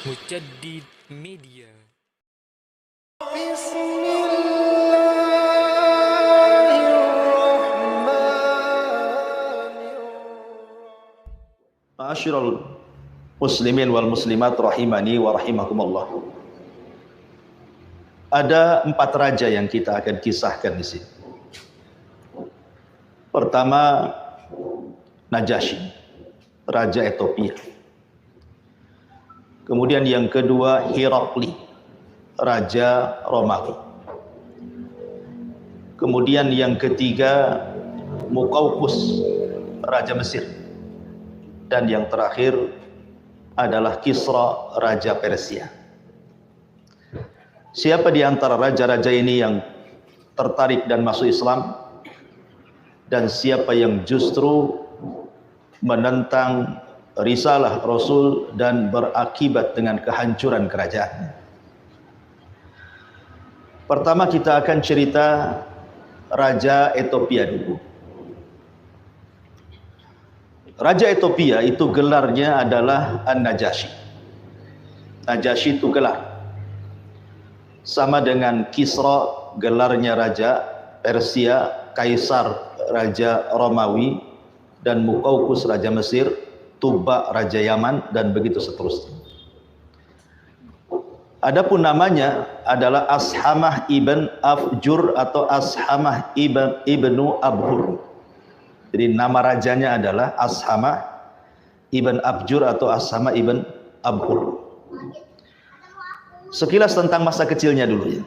Mujaddid Media. Ma'asyiral muslimin wal muslimat rahimani wa rahimakumullah. Ada 4 raja yang kita akan kisahkan di sini. Pertama, Najasyi, raja Ethiopia. Kemudian yang kedua, Herakli, raja Romawi. Kemudian yang ketiga, Muqawqis, raja Mesir. Dan yang terakhir adalah Kisra, raja Persia. Siapa di antara raja-raja ini yang tertarik dan masuk Islam? Dan siapa yang justru menentang risalah Rasul dan berakibat dengan kehancuran kerajaan? Pertama kita akan cerita Raja Ethiopia dulu. Raja Ethiopia itu gelarnya adalah An-Najasyi. Najasyi itu gelar. Sama dengan Kisra, gelarnya raja Persia, Kaisar raja Romawi, dan Muqawqis raja Mesir, Tuba raja Yaman, dan begitu seterusnya. Adapun namanya adalah Ashamah ibn Afjur atau Ashamah ibnu Abhur. Jadi nama rajanya adalah Ashamah ibn Abjur atau Ashamah ibn Abhur. Sekilas tentang masa kecilnya dulu ya.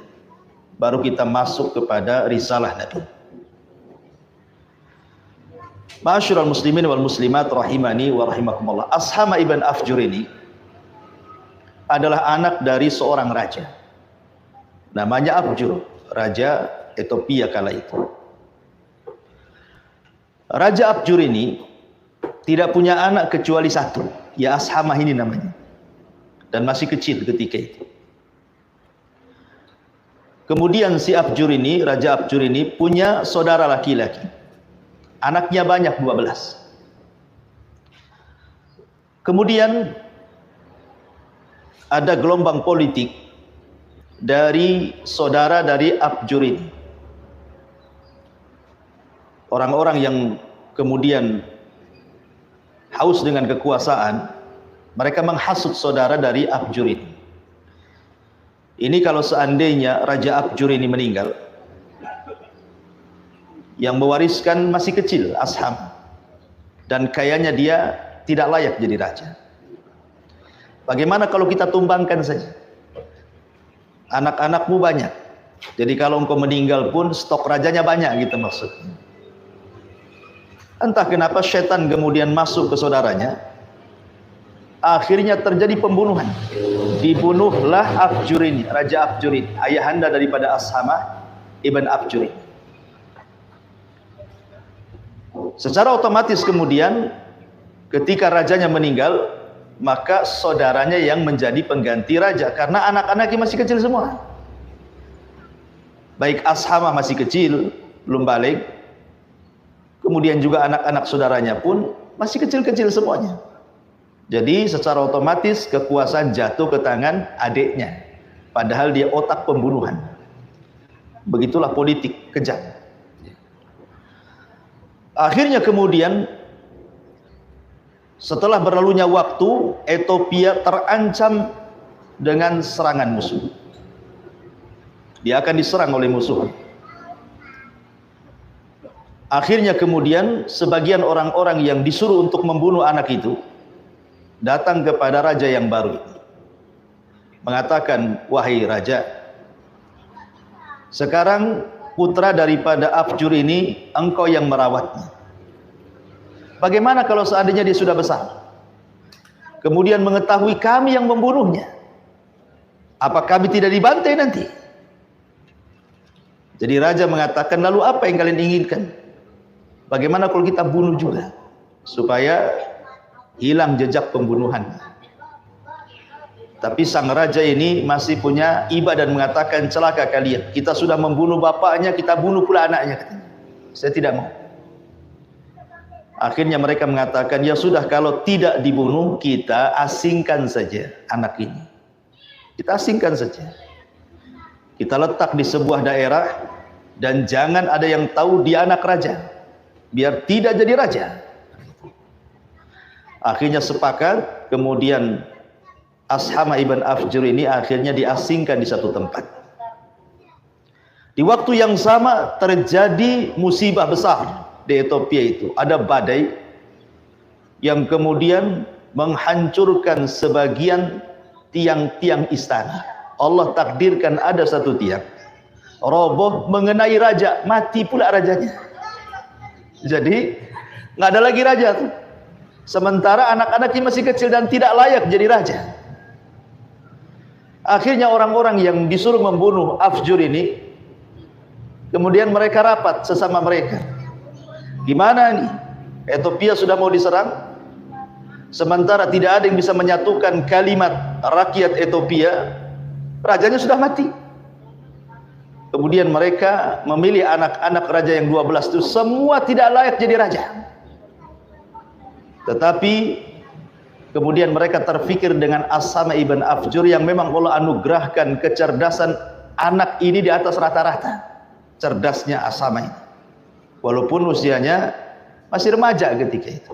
Baru kita masuk kepada risalah Nabi. Ma'asyiral muslimin wal muslimat rahimani wa rahimakumullah. Ashamah ibn Afjur ini adalah anak dari seorang raja. Namanya Afjur, raja Ethiopia kala itu. Raja Afjur ini tidak punya anak kecuali satu, ya Ashamah ini namanya. Dan masih kecil ketika itu. Kemudian si Afjur ini, Raja Afjur ini punya saudara laki-laki. Anaknya banyak 12. Kemudian ada gelombang politik dari saudara dari Afjur ini. Orang-orang yang kemudian haus dengan kekuasaan, mereka menghasut saudara dari Afjur ini. Ini kalau seandainya Raja Afjur ini meninggal, yang mewariskan masih kecil, Asham, dan kayaknya dia tidak layak jadi raja. Bagaimana kalau kita tumbangkan saja? Anak-anakmu banyak, jadi kalau engkau meninggal pun stok rajanya banyak gitu maksudnya. Entah kenapa setan kemudian masuk ke saudaranya. Akhirnya terjadi pembunuhan. Dibunuhlah Afjur ini, Raja Afjur ini, ayahanda daripada Ashamah ibn Afjur ini. Secara otomatis kemudian ketika rajanya meninggal, maka saudaranya yang menjadi pengganti raja, karena anak-anaknya masih kecil semua. Baik Ashamah masih kecil, belum balik. Kemudian juga anak-anak saudaranya pun masih kecil-kecil semuanya. Jadi secara otomatis kekuasaan jatuh ke tangan adiknya. Padahal dia otak pembunuhan. Begitulah politik kejam. Akhirnya kemudian setelah berlalunya waktu, Ethiopia terancam dengan serangan musuh. Dia akan diserang oleh musuh. Akhirnya kemudian sebagian orang-orang yang disuruh untuk membunuh anak itu datang kepada raja yang baru itu, mengatakan, wahai raja, sekarang putra daripada Afjur ini engkau yang merawatnya. Bagaimana kalau seandainya dia sudah besar, kemudian mengetahui kami yang membunuhnya? Apa kami tidak dibantai nanti? Jadi raja mengatakan, lalu apa yang kalian inginkan? Bagaimana kalau kita bunuh juga, supaya hilang jejak pembunuhan? Tapi sang raja ini masih punya iba dan mengatakan, celaka kalian, kita sudah membunuh bapaknya, kita bunuh pula anaknya. Saya tidak mau. Akhirnya mereka mengatakan, ya sudah, kalau tidak dibunuh, kita asingkan saja anak ini. Kita asingkan saja. Kita letak di sebuah daerah, dan jangan ada yang tahu dia anak raja, biar tidak jadi raja. Akhirnya sepakat, kemudian Ashama ibn Afjur ini akhirnya diasingkan di satu tempat. Di waktu yang sama terjadi musibah besar di Ethiopia itu. Ada badai yang kemudian menghancurkan sebagian tiang-tiang istana. Allah takdirkan ada satu tiang roboh mengenai raja, mati pula rajanya. Jadi nggak ada lagi raja tuh. Sementara anak-anaknya masih kecil dan tidak layak jadi raja. Akhirnya orang-orang yang disuruh membunuh Afjur ini, kemudian mereka rapat sesama mereka. Gimana nih? Ethiopia sudah mau diserang, sementara tidak ada yang bisa menyatukan kalimat rakyat Ethiopia, rajanya sudah mati. Kemudian mereka memilih anak-anak raja yang 12 itu semua tidak layak jadi raja. Tetapi kemudian mereka terfikir dengan Ashama ibn Afjur yang memang Allah anugerahkan kecerdasan anak ini di atas rata-rata. Cerdasnya Ashama ini. Walaupun usianya masih remaja ketika itu.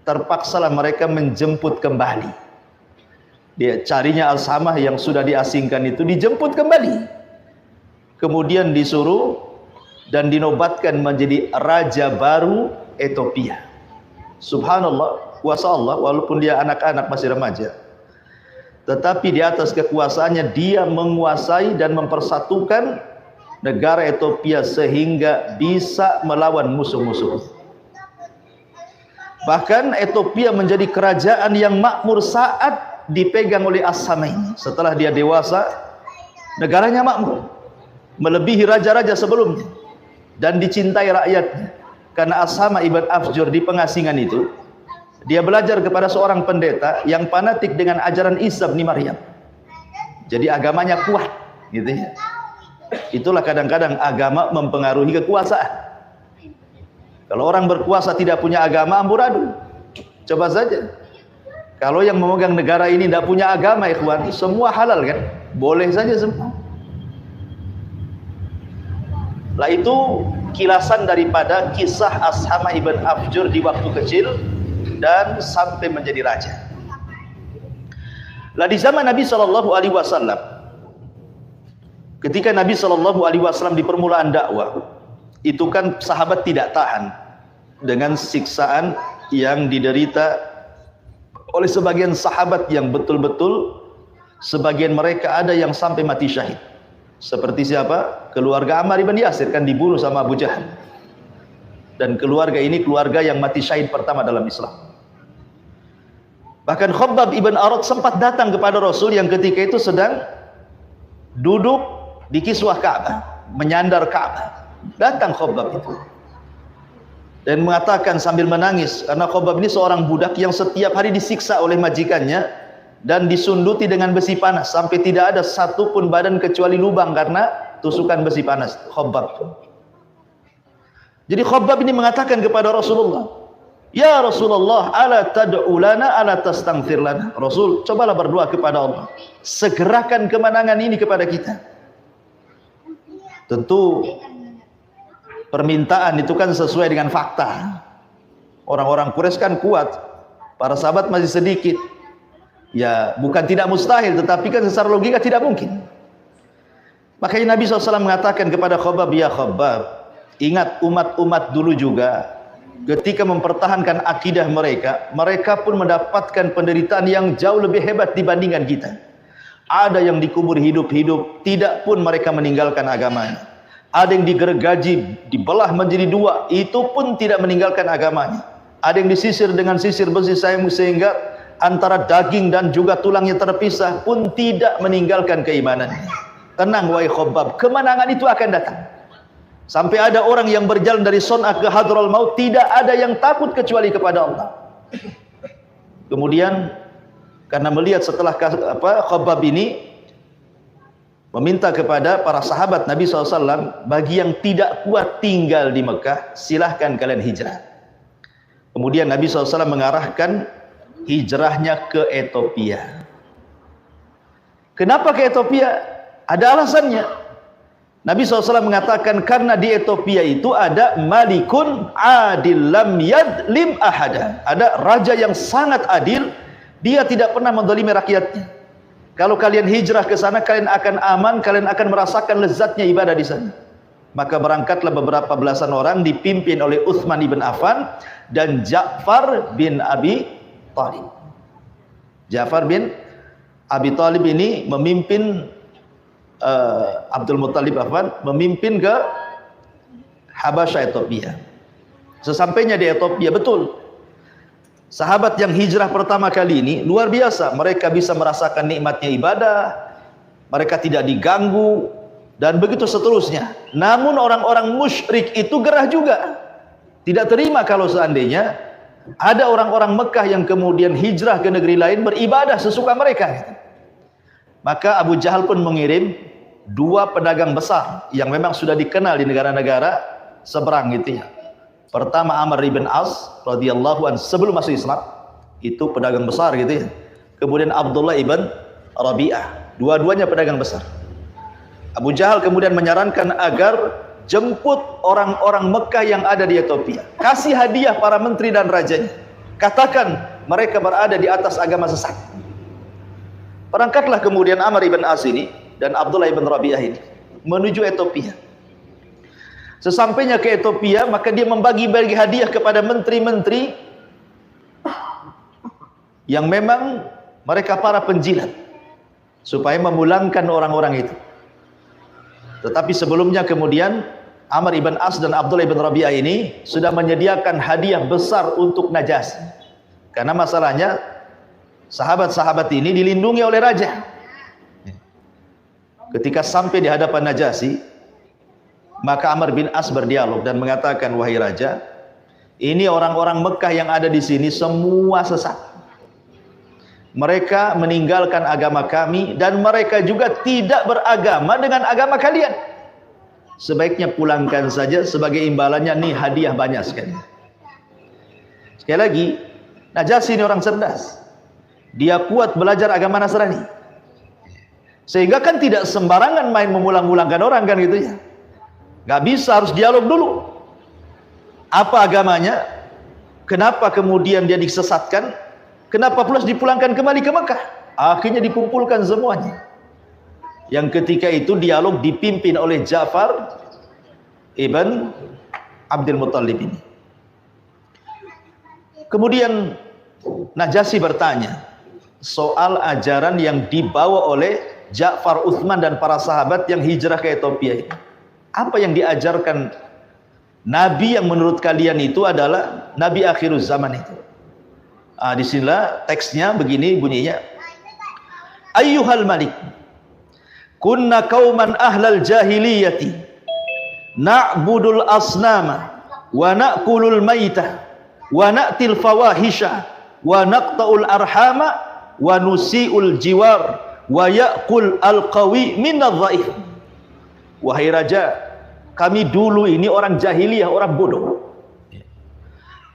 Terpaksalah mereka menjemput kembali. Dia carinya Ashama yang sudah diasingkan itu, dijemput kembali. Kemudian disuruh dan dinobatkan menjadi raja baru Ethiopia. Subhanallah, kuasa Allah, walaupun dia anak-anak masih remaja, tetapi di atas kekuasaannya dia menguasai dan mempersatukan negara Ethiopia sehingga bisa melawan musuh-musuh. Bahkan Ethiopia menjadi kerajaan yang makmur saat dipegang oleh Ashama ini. Setelah dia dewasa, negaranya makmur, melebihi raja-raja sebelumnya, dan dicintai rakyatnya. Karena Ashama ibn Afjur di pengasingan itu, dia belajar kepada seorang pendeta yang fanatik dengan ajaran Isa bin Maryam. Jadi agamanya kuat, gitu ya. Itulah kadang-kadang agama mempengaruhi kekuasaan. Kalau orang berkuasa tidak punya agama, amburadul. Coba saja. Kalau yang memegang negara ini tidak punya agama, ikhwan, semua halal kan? Boleh saja semua. Lah itu kilasan daripada kisah Ashama ibn Afjur di waktu kecil dan sampai menjadi raja. Lah di zaman Nabi SAW, ketika Nabi SAW di permulaan dakwah, itu kan sahabat tidak tahan dengan siksaan yang diderita oleh sebagian sahabat yang betul-betul, sebagian mereka ada yang sampai mati syahid. Seperti siapa? Keluarga Ammar ibn Yasir kan dibunuh sama Abu Jahal. Dan keluarga ini keluarga yang mati syahid pertama dalam Islam. Bahkan Khabbab ibn Arad sempat datang kepada Rasul yang ketika itu sedang duduk di kiswah Ka'bah, menyandar Ka'bah. Datang Khabbab itu dan mengatakan sambil menangis, karena Khabbab ini seorang budak yang setiap hari disiksa oleh majikannya dan disunduti dengan besi panas sampai tidak ada satupun badan kecuali lubang karena tusukan besi panas Khabbab. Jadi Khabbab ini mengatakan kepada Rasulullah, "Ya Rasulullah, ala tad'u lana, ala tastaghfir lana." Rasul, cobalah berdoa kepada Allah, segerakan kemenangan ini kepada kita. Tentu permintaan itu kan sesuai dengan fakta. Orang-orang Quraisy kan kuat, para sahabat masih sedikit. Ya bukan tidak mustahil, tetapi kan secara logika tidak mungkin. Makanya Nabi SAW mengatakan kepada Khabbab, "Ya Khabbab, ingat umat-umat dulu juga ketika mempertahankan akidah mereka, mereka pun mendapatkan penderitaan yang jauh lebih hebat dibandingkan kita. Ada yang dikubur hidup-hidup, tidak pun mereka meninggalkan agamanya. Ada yang digergaji, dibelah menjadi dua, itu pun tidak meninggalkan agamanya. Ada yang disisir dengan sisir besi sehingga antara daging dan juga tulangnya terpisah, pun tidak meninggalkan keimanannya. Tenang wahai Khabbab, kemenangan itu akan datang. Sampai ada orang yang berjalan dari Son'a ke Hadral Maut, tidak ada yang takut kecuali kepada Allah." Kemudian karena melihat setelah Khabbab ini meminta kepada para sahabat Nabi SAW, bagi yang tidak kuat tinggal di Mekah, silahkan kalian hijrah. Kemudian Nabi SAW mengarahkan hijrahnya ke Ethiopia. Kenapa ke Ethiopia? Ada alasannya. Nabi SAW mengatakan karena di Ethiopia itu ada malikun adil lam yadlim ahada. Ada raja yang sangat adil, dia tidak pernah menzalimi rakyatnya. Kalau kalian hijrah ke sana, kalian akan aman, kalian akan merasakan lezatnya ibadah di sana. Maka berangkatlah beberapa belasan orang dipimpin oleh Utsman ibn Affan dan Ja'far bin Abi Thalib. Ja'far bin Abi Thalib ini memimpin Abdul Muttalib memimpin ke Habasyah Ethiopia. Sesampainya di Ethiopia, betul, sahabat yang hijrah pertama kali ini luar biasa. Mereka bisa merasakan nikmatnya ibadah, mereka tidak diganggu, dan begitu seterusnya. Namun orang-orang musyrik itu gerah juga, tidak terima kalau seandainya ada orang-orang Mekah yang kemudian hijrah ke negeri lain beribadah sesuka mereka. Maka Abu Jahal pun mengirim 2 pedagang besar yang memang sudah dikenal di negara-negara seberang gitu ya. Pertama Amr ibn As radhiyallahu anhu sebelum masuk Islam, itu pedagang besar gitu ya. Kemudian Abdullah ibn Rabi'ah, dua-duanya pedagang besar. Abu Jahal kemudian menyarankan agar jemput orang-orang Mekah yang ada di Ethiopia, kasih hadiah para menteri dan rajanya, katakan mereka berada di atas agama sesat. Berangkatlah kemudian Amr ibn As ini dan Abdullah ibn Rabi'ah ini menuju Ethiopia. Sesampainya ke Ethiopia, maka dia membagi-bagi hadiah kepada menteri-menteri yang memang mereka para penjilat, supaya memulangkan orang-orang itu. Tetapi sebelumnya kemudian Amr ibn As dan Abdullah ibn Rabi'ah ini sudah menyediakan hadiah besar untuk Najasyi. Karena masalahnya sahabat-sahabat ini dilindungi oleh raja. Ketika sampai di hadapan Najasyi, maka Amr bin As berdialog dan mengatakan, wahai raja, ini orang-orang Mekah yang ada di sini semua sesat. Mereka meninggalkan agama kami dan mereka juga tidak beragama dengan agama kalian. Sebaiknya pulangkan saja, sebagai imbalannya nih hadiah banyak sekali. Sekali lagi, Najasyi ini orang cerdas. Dia kuat belajar agama Nasrani. Sehingga kan tidak sembarangan main memulang-mulangkan orang kan gitu ya. Gak bisa, harus dialog dulu. Apa agamanya? Kenapa kemudian dia disesatkan? Kenapa pula dipulangkan kembali ke Mekah? Akhirnya dikumpulkan semuanya. Yang ketika itu dialog dipimpin oleh Ja'far ibn Abdul Muttalib ini. Kemudian Najasyi bertanya soal ajaran yang dibawa oleh Ja'far, Utsman dan para sahabat yang hijrah ke Ethiopia ini. Apa yang diajarkan Nabi yang menurut kalian itu adalah Nabi akhiruz zaman itu? Disinilah teksnya begini bunyinya. Ayyuhal malik, kunna qauman ahlal jahiliyati na'budul asnama wa na'kulul maitah wa na'til fawahisha wa naqta'ul arhama wa nusi'ul jiwar wa ya'kul al-qawi minadh-dhaif. Wahai raja, kami dulu ini orang jahiliyah, orang bodoh.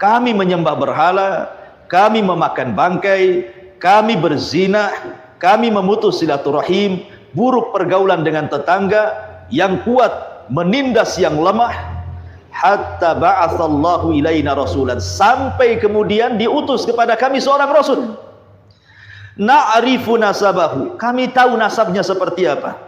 Kami menyembah berhala, kami memakan bangkai, kami berzina, kami memutus silaturahim, buruk pergaulan dengan tetangga, yang kuat menindas yang lemah, hatta ba'atsallahu ilaina rasulan, sampai kemudian diutus kepada kami seorang rasul. Na'rifu nasabahu, kami tahu nasabnya seperti apa,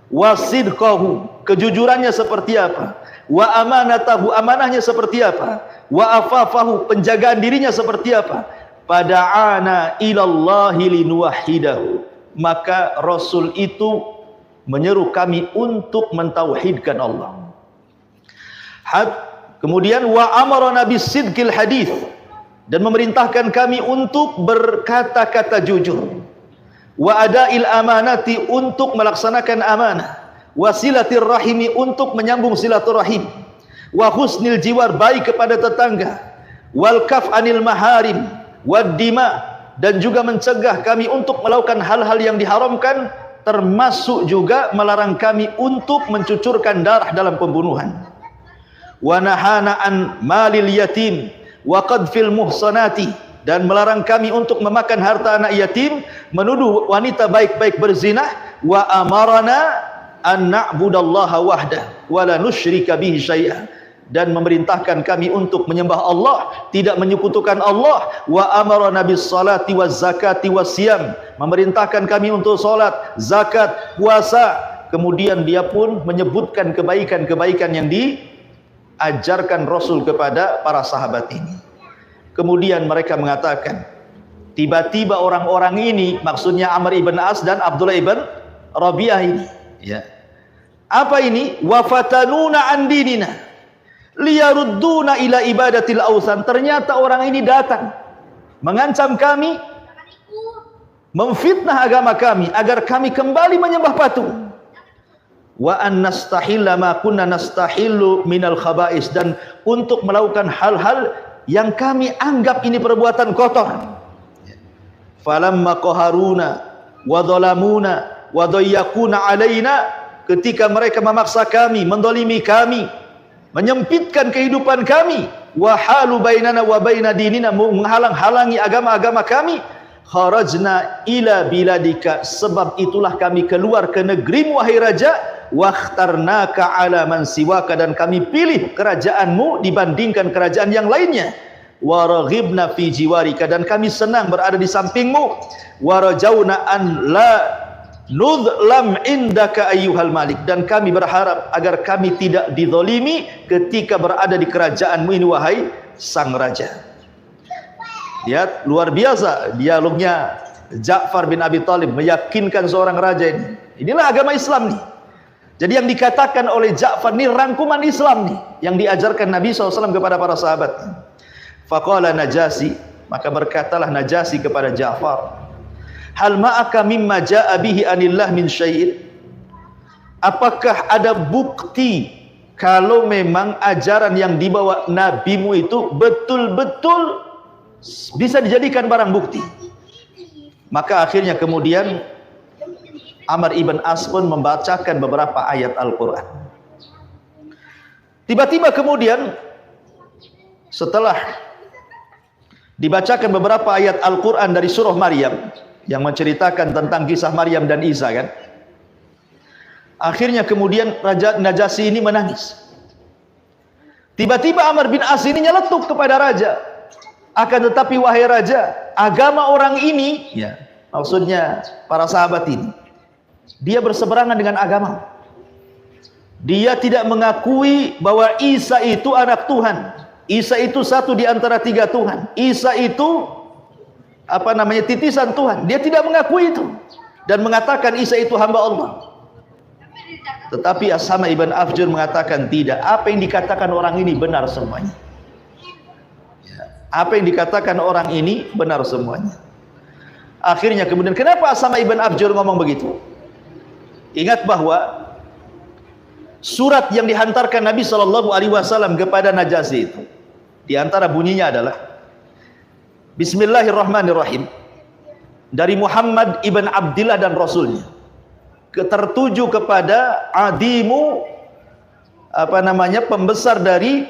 wasidqahu, kejujurannya seperti apa, wa amanatahu, amanahnya seperti apa, wa afafahu, penjagaan dirinya seperti apa. Pada'ana ilallahi linuwahidahu, maka Rasul itu menyeru kami untuk mentauhidkan Allah. Kemudian wa amarana bisidqil hadits, dan memerintahkan kami untuk berkata-kata jujur, wa adail amanati, untuk melaksanakan amanah, wasilatir rahimi, untuk menyambung silaturahim, wa husnil jiwar, baik kepada tetangga, wal kaf anil maharim wad dima, dan juga mencegah kami untuk melakukan hal-hal yang diharamkan, termasuk juga melarang kami untuk mencucurkan darah dalam pembunuhan. Wa nahana an malil yatim wa qadfil muhsanati, dan melarang kami untuk memakan harta anak yatim, menuduh wanita baik-baik berzina, wa amarana an na'budallaha wahdah wa la nusyrika bihi syai'a, dan memerintahkan kami untuk menyembah Allah, tidak menyekutukan Allah, wa amarana bis salati waz zakati was siyam, memerintahkan kami untuk salat, zakat, puasa. Kemudian dia pun menyebutkan kebaikan-kebaikan yang diajarkan Rasul kepada para sahabat ini. Kemudian mereka mengatakan, tiba-tiba orang-orang ini, maksudnya Amr ibn As dan Abdullah ibn Rabi'ah ini, ya. Apa ini? Wafatanuna an dinina liyarudduna ila ibadatil awsan. Ternyata orang ini datang mengancam kami, memfitnah agama kami agar kami kembali menyembah patung. Wa an nastahilla ma kunna nastahillu minal khaba'is, dan untuk melakukan hal-hal yang kami anggap ini perbuatan kotor. Falamma qaharuna wa dhalamuna wa dayyaquna alaina, ketika mereka memaksa kami, mendolimi kami, menyempitkan kehidupan kami, wa halu bainana wa baina dinina, menghalang-halangi agama-agama kami, kharajna ila biladika, sebab itulah kami keluar ke negerimu wahai raja, wakhtarnaka ala man siwaka, dan kami pilih kerajaanmu dibandingkan kerajaan yang lainnya, waraghibna fi jiwarika, dan kami senang berada di sampingmu, warajauna an la nudlam indaka ayyuhal malik, dan kami berharap agar kami tidak dizalimi ketika berada di kerajaanmu ini wahai sang raja. Lihat, luar biasa dialognya Ja'far bin Abi Thalib meyakinkan seorang raja ini. Inilah agama Islam nih. Jadi yang dikatakan oleh Ja'far ini rangkuman Islam nih, yang diajarkan Nabi SAW kepada para sahabat. Faqala Najasi, maka berkatalah Najasi kepada Ja'far, hal ma'aka mimma ja'a bihi anillah min syai'in, apakah ada bukti kalau memang ajaran yang dibawa nabimu itu betul-betul bisa dijadikan barang bukti? Maka akhirnya kemudian Amr ibn As pun membacakan beberapa ayat Al-Quran. Tiba-tiba kemudian setelah dibacakan beberapa ayat Al-Quran dari surah Maryam yang menceritakan tentang kisah Maryam dan Isa, kan, akhirnya kemudian Raja Najasyi ini menangis. Tiba-tiba Amr bin As ini nyeletuk kepada raja, akan tetapi wahai raja, agama orang ini, ya, maksudnya para sahabat ini, dia berseberangan dengan agama. Dia tidak mengakui bahwa Isa itu anak Tuhan. Isa itu satu di antara tiga Tuhan. Isa itu titisan Tuhan. Dia tidak mengakui itu dan mengatakan Isa itu hamba Allah. Tetapi Ashama ibn Afjur mengatakan tidak. Apa yang dikatakan orang ini benar semuanya. Apa yang dikatakan orang ini benar semuanya. Akhirnya kemudian, kenapa Ashama ibn Afjur ngomong begitu? Ingat bahwa surat yang dihantarkan Nabi SAW kepada Najasyi itu, di antara bunyinya adalah Bismillahirrahmanirrahim, dari Muhammad ibn Abdillah dan Rasulnya, tertuju kepada adimu, pembesar dari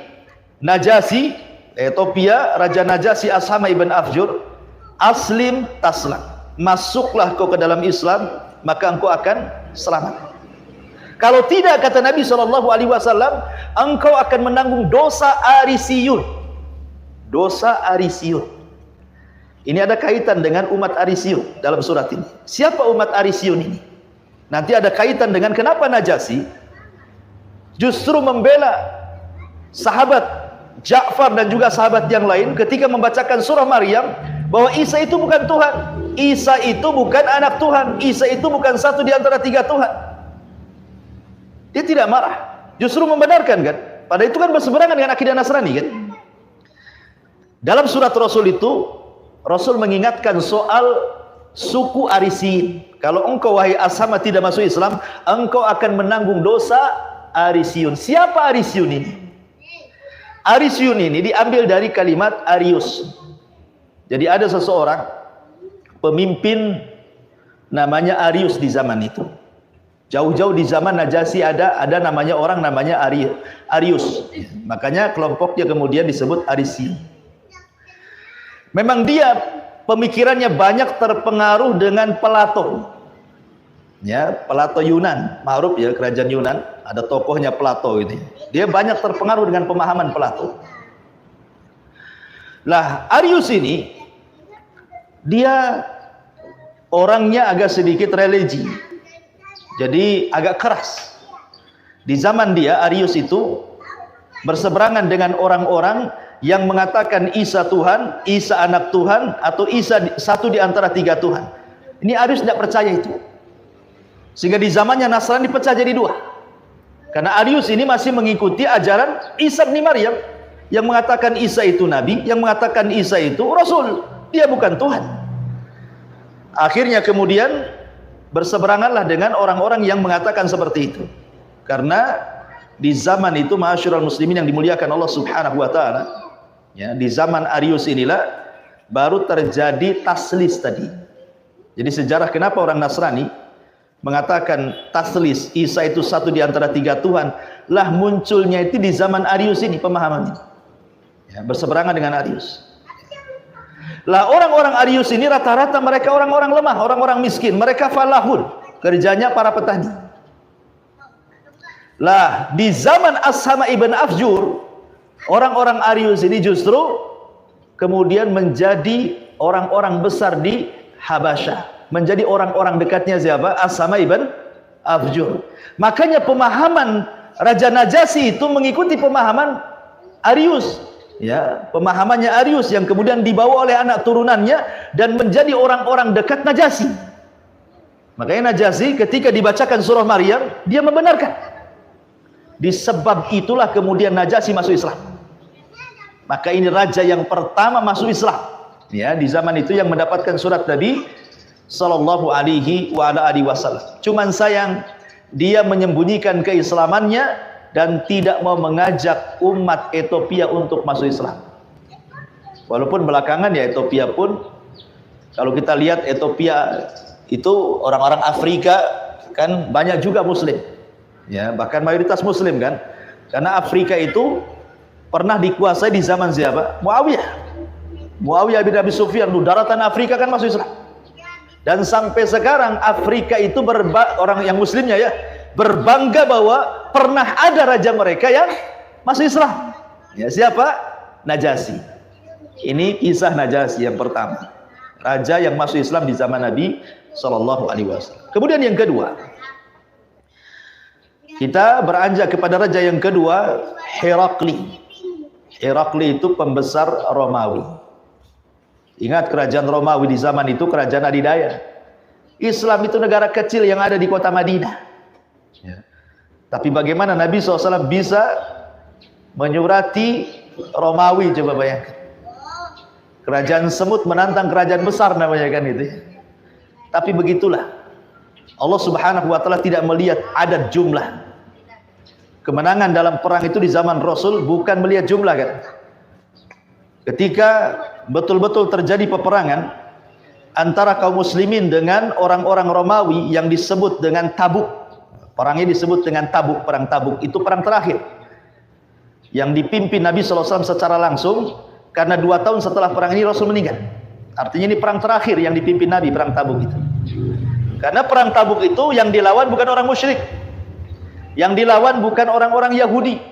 Najasyi, Ethiopia, Raja Najasyi Ashama ibn Afjur, aslim taslam, masuklah kau ke dalam Islam, maka engkau akan selamat. Kalau tidak, kata Nabi SAW, engkau akan menanggung dosa Arisiyun. Dosa Arisiyun. Ini ada kaitan dengan umat Arisiyun dalam surat ini. Siapa umat Arisiyun ini? Nanti ada kaitan dengan kenapa Najasyi justru membela sahabat Ja'far dan juga sahabat yang lain ketika membacakan surah Maryam bahwa Isa itu bukan Tuhan, Isa itu bukan anak Tuhan, Isa itu bukan satu di antara tiga Tuhan. Dia tidak marah, justru membenarkan, kan? Pada itu kan berseberangan dengan akidah Nasrani, kan? Dalam surat Rasul itu, Rasul mengingatkan soal suku Arisiyun. Kalau engkau wahai Ashama tidak masuk Islam, engkau akan menanggung dosa Arisiyun. Siapa Arisiyun ini? Arisiyun ini diambil dari kalimat Arius. Jadi ada seseorang pemimpin namanya Arius di zaman itu. Jauh-jauh di zaman Najasyi ada namanya orang namanya Arius. Makanya kelompoknya kemudian disebut Arisiyun. Memang dia pemikirannya banyak terpengaruh dengan Plato. Ya, Plato Yunan, ma'ruf ya, kerajaan Yunan, ada tokohnya Plato ini. Dia banyak terpengaruh dengan pemahaman Plato. Lah, Arius ini dia orangnya agak sedikit religi. Jadi agak keras. Di zaman dia, Arius itu berseberangan dengan orang-orang yang mengatakan Isa Tuhan, Isa anak Tuhan, atau Isa satu di antara 3 Tuhan. Ini Arius tidak percaya itu. Sehingga di zamannya Nasrani dipecah jadi 2. Karena Arius ini masih mengikuti ajaran Isa bin Maryam, yang mengatakan Isa itu nabi, yang mengatakan Isa itu rasul, dia bukan Tuhan. Akhirnya kemudian berseberanganlah dengan orang-orang yang mengatakan seperti itu. Karena di zaman itu, ma'asyiral muslimin yang dimuliakan Allah Subhanahu wa taala, ya, di zaman Arius inilah baru terjadi taslis tadi. Jadi sejarah kenapa orang Nasrani mengatakan taslis, Isa itu satu di antara 3 Tuhan, lah munculnya itu di zaman Arius ini pemahamannya. Ya, berseberangan dengan Arius. Lah orang-orang Arius ini rata-rata mereka orang-orang lemah, orang-orang miskin, mereka falahun, kerjanya para petani. Lah di zaman Ashama ibn Afjur, orang-orang Arius ini justru kemudian menjadi orang-orang besar di Habasyah, menjadi orang-orang dekatnya siapa? Ashama ibn Afjur. Makanya pemahaman Raja Najasyi itu mengikuti pemahaman Arius, ya, pemahamannya Arius yang kemudian dibawa oleh anak turunannya dan menjadi orang-orang dekat Najasyi. Makanya Najasyi ketika dibacakan surah Maryam, dia membenarkan. Disebab itulah kemudian Najasyi masuk Islam. Maka ini raja yang pertama masuk Islam, ya, di zaman itu yang mendapatkan surat Nabi sallallahu alaihi wasallam. Cuman sayang dia menyembunyikan keislamannya dan tidak mau mengajak umat Ethiopia untuk masuk Islam. Walaupun belakangan ya Ethiopia pun, kalau kita lihat Ethiopia itu orang-orang Afrika kan banyak juga Muslim. Ya, bahkan mayoritas Muslim kan. Karena Afrika itu pernah dikuasai di zaman siapa? Muawiyah. Muawiyah bin Abi Sufyan, daratan Afrika kan masuk Islam. Dan sampai sekarang Afrika itu orang yang muslimnya ya berbangga bahwa pernah ada raja mereka yang masuk Islam. Ya, siapa? Najasyi. Ini kisah Najasyi yang pertama. Raja yang masuk Islam di zaman Nabi sallallahu alaihi wasallam. Kemudian yang kedua, kita beranjak kepada raja yang kedua, Herakli. Herakli itu pembesar Romawi. Ingat kerajaan Romawi di zaman itu kerajaan adidaya. Islam itu negara kecil yang ada di kota Madinah. Ya. Tapi bagaimana Nabi SAW bisa menyurati Romawi, coba bayangkan. Kerajaan semut menantang kerajaan besar namanya kan itu. Tapi begitulah. Allah Subhanahu wa taala tidak melihat adat jumlah. Kemenangan dalam perang itu di zaman Rasul bukan melihat jumlah kan. Ketika betul-betul terjadi peperangan antara kaum muslimin dengan orang-orang Romawi yang disebut dengan Tabuk. Perangnya disebut dengan Tabuk, perang Tabuk. Itu perang terakhir yang dipimpin Nabi SAW secara langsung, karena 2 tahun setelah perang ini Rasul meninggal. Artinya ini perang terakhir yang dipimpin Nabi, perang Tabuk itu. Karena perang Tabuk itu yang dilawan bukan orang musyrik, yang dilawan bukan orang-orang Yahudi.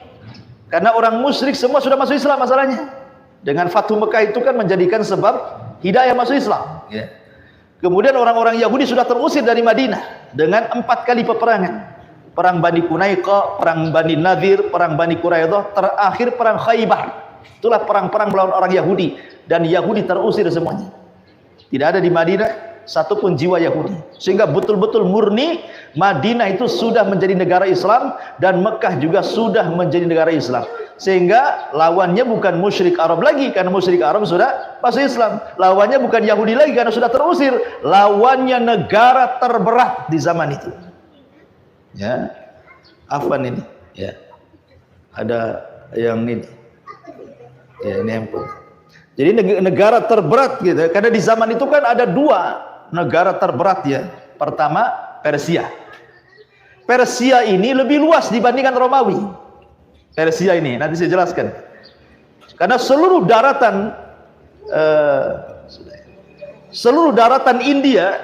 Karena orang musyrik semua sudah masuk Islam masalahnya. Dengan Fathu Mekah itu kan menjadikan sebab hidayah masuk Islam. Ya. Kemudian orang-orang Yahudi sudah terusir dari Madinah dengan 4 kali peperangan. Perang Bani Qunaiqah, perang Bani Nadir, perang Bani Quraidah, terakhir perang Khaybar. Itulah perang-perang melawan orang Yahudi, dan Yahudi terusir semuanya. Tidak ada di Madinah satupun jiwa Yahudi. Sehingga betul-betul murni Madinah itu sudah menjadi negara Islam, dan Mekah juga sudah menjadi negara Islam. Sehingga lawannya bukan musyrik Arab lagi, karena musyrik Arab sudah masuk Islam. Lawannya bukan Yahudi lagi karena sudah terusir. Lawannya negara terberat di zaman itu. Ya, Afwan ini. Ya, ada yang ini. Ya, ini handphone. Jadi negara terberat gitu. Karena di zaman itu kan ada 2 negara terberat ya. Pertama Persia. Persia ini lebih luas dibandingkan Romawi. Persia ini nanti saya jelaskan. Karena seluruh daratan eh, seluruh daratan India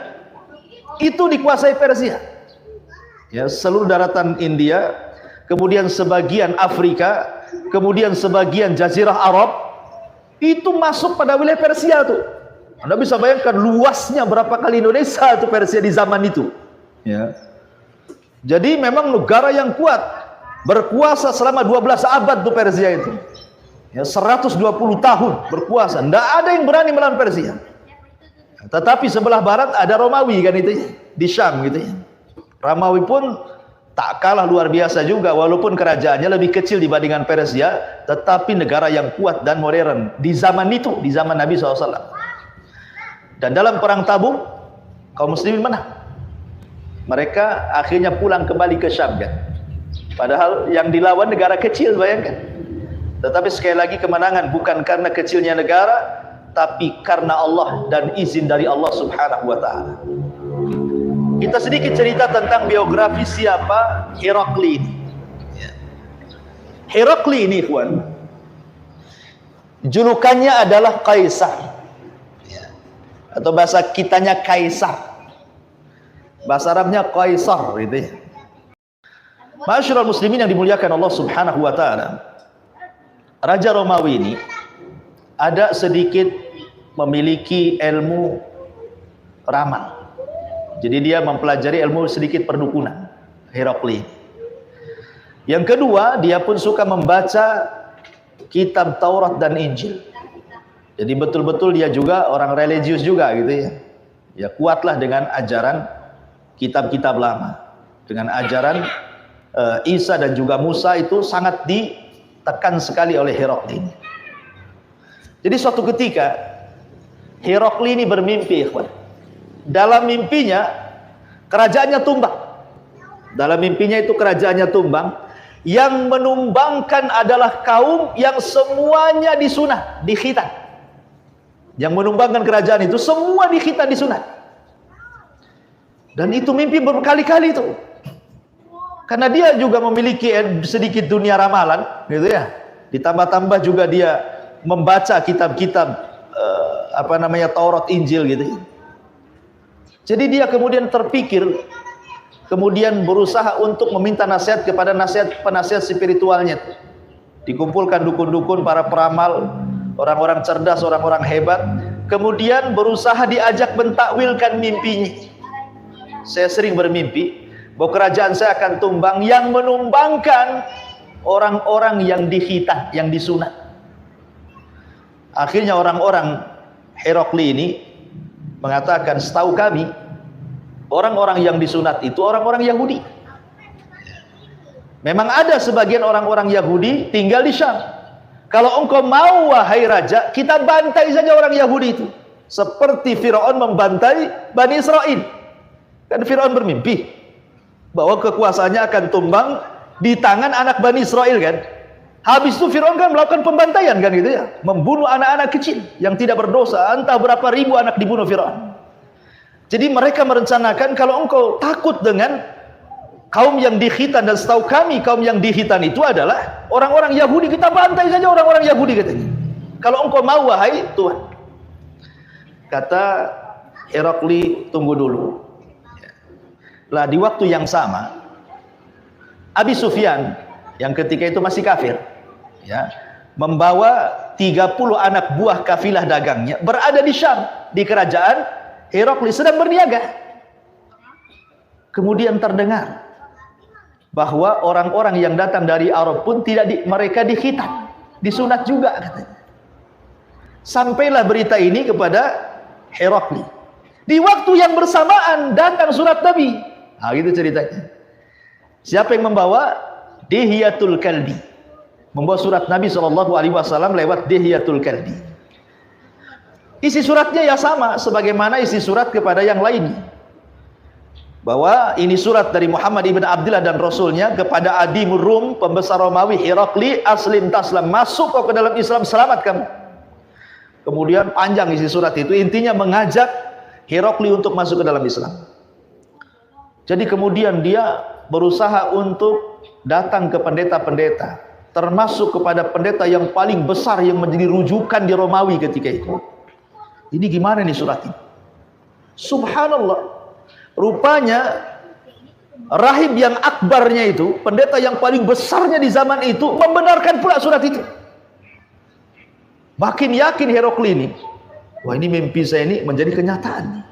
itu dikuasai Persia. Ya, seluruh daratan India, kemudian sebagian Afrika, kemudian sebagian Jazirah Arab itu masuk pada wilayah Persia tuh. Anda bisa bayangkan luasnya berapa kali Indonesia itu Persia di zaman itu. Ya. Jadi memang negara yang kuat, berkuasa selama 12 abad tuh Persia itu. Ya, 120 tahun berkuasa, tidak ada yang berani melawan Persia. Tetapi sebelah barat ada Romawi kan itu ya, di Syam gitu ya. Romawi pun tak kalah luar biasa juga, walaupun kerajaannya lebih kecil dibandingkan Persia, tetapi negara yang kuat dan modern di zaman itu, di zaman Nabi SAW. Dan dalam perang Tabuk, kaum muslimin menang. Mereka akhirnya pulang kembali ke Syam kan. Padahal yang dilawan negara kecil, bayangkan. Tetapi sekali lagi kemenangan bukan karena kecilnya negara, tapi karena Allah dan izin dari Allah Subhanahu wa ta'ala. Kita sedikit cerita tentang biografi siapa Herakli ini. Herakli ini, ikhwan, julukannya adalah Kaisar, atau bahasa kitanya Kaisar. Bahasa Arabnya Kaisar gitu ya. Ma'asyiral muslimin yang dimuliakan Allah Subhanahu wa ta'ala, Raja Romawi ini ada sedikit memiliki ilmu ramal. Jadi dia mempelajari ilmu sedikit perdukunan, Herakli. Yang kedua, dia pun suka membaca kitab Taurat dan Injil. Jadi betul-betul dia juga orang religius juga gitu ya. Ya kuatlah dengan ajaran kitab-kitab lama. Dengan ajaran Isa dan juga Musa itu sangat ditekan sekali oleh Herakli. Jadi suatu ketika Herakli ini bermimpi, ikhwan. Dalam mimpinya kerajaannya tumbang. Dalam mimpinya itu kerajaannya tumbang. Yang menumbangkan adalah kaum yang semuanya disunat, dikhitan. Yang menumbangkan kerajaan itu semua dikhitan, disunat. Dan itu mimpi berkali-kali itu. Karena dia juga memiliki sedikit dunia ramalan, gitu ya. Ditambah-tambah juga dia membaca kitab-kitab Taurat, Injil gitu. Jadi dia kemudian terpikir, kemudian berusaha untuk meminta nasihat kepada penasihat spiritualnya. Dikumpulkan dukun-dukun, para peramal, orang-orang cerdas, orang-orang hebat, kemudian berusaha diajak mentakwilkan mimpinya. Saya sering bermimpi bahwa kerajaan saya akan tumbang, yang menumbangkan orang-orang yang dikhitan, yang disunat. Akhirnya orang-orang Herakli ini mengatakan, setahu kami orang-orang yang disunat itu orang-orang Yahudi. Memang ada sebagian orang-orang Yahudi tinggal di Syam. Kalau engkau mau wahai raja, kita bantai saja orang Yahudi itu, seperti Firaun membantai Bani Israel. Kan Firaun bermimpi bahwa kekuasaannya akan tumbang di tangan anak Bani Israel kan. Habis itu Firaun kan melakukan pembantaian kan gitu ya, membunuh anak-anak kecil yang tidak berdosa, entah berapa ribu anak dibunuh Firaun. Jadi mereka merencanakan, kalau engkau takut dengan kaum yang dikhitan, dan setahu kami kaum yang dikhitan itu adalah orang-orang Yahudi, kita bantai saja orang-orang Yahudi katanya. Kalau engkau mau wahai Tuhan. Kata Herakli, tunggu dulu. Lah di waktu yang sama, Abi Sufyan yang ketika itu masih kafir, ya, membawa 30 anak buah kafilah dagangnya berada di Syam, di kerajaan Herakli sedang berniaga. Kemudian terdengar bahwa orang-orang yang datang dari Arab pun mereka dikhitan, disunat juga katanya. Sampailah berita ini kepada Herakli. Di waktu yang bersamaan datang surat Nabi. Nah, gitu ceritanya. Siapa yang membawa? Dihyatul Kalbi. Membawa surat Nabi SAW lewat Dihyatul Kalbi. Isi suratnya ya sama sebagaimana isi surat kepada yang lainnya. Bahwa ini surat dari Muhammad ibn Abdullah dan Rasulnya kepada Adimur Rum, pembesar Romawi, Herakli, aslim taslam, masuk kau ke dalam Islam, selamat kamu. Kemudian panjang isi surat itu, intinya mengajak Herakli untuk masuk ke dalam Islam. Jadi kemudian dia berusaha untuk datang ke pendeta-pendeta, termasuk kepada pendeta yang paling besar yang menjadi rujukan di Romawi ketika itu, Ini gimana nih surat ini? Subhanallah. Rupanya rahib yang akbarnya itu, pendeta yang paling besarnya di zaman itu, membenarkan pula surat itu. Makin yakin Herakli ini, wah ini mimpi saya ini menjadi kenyataan.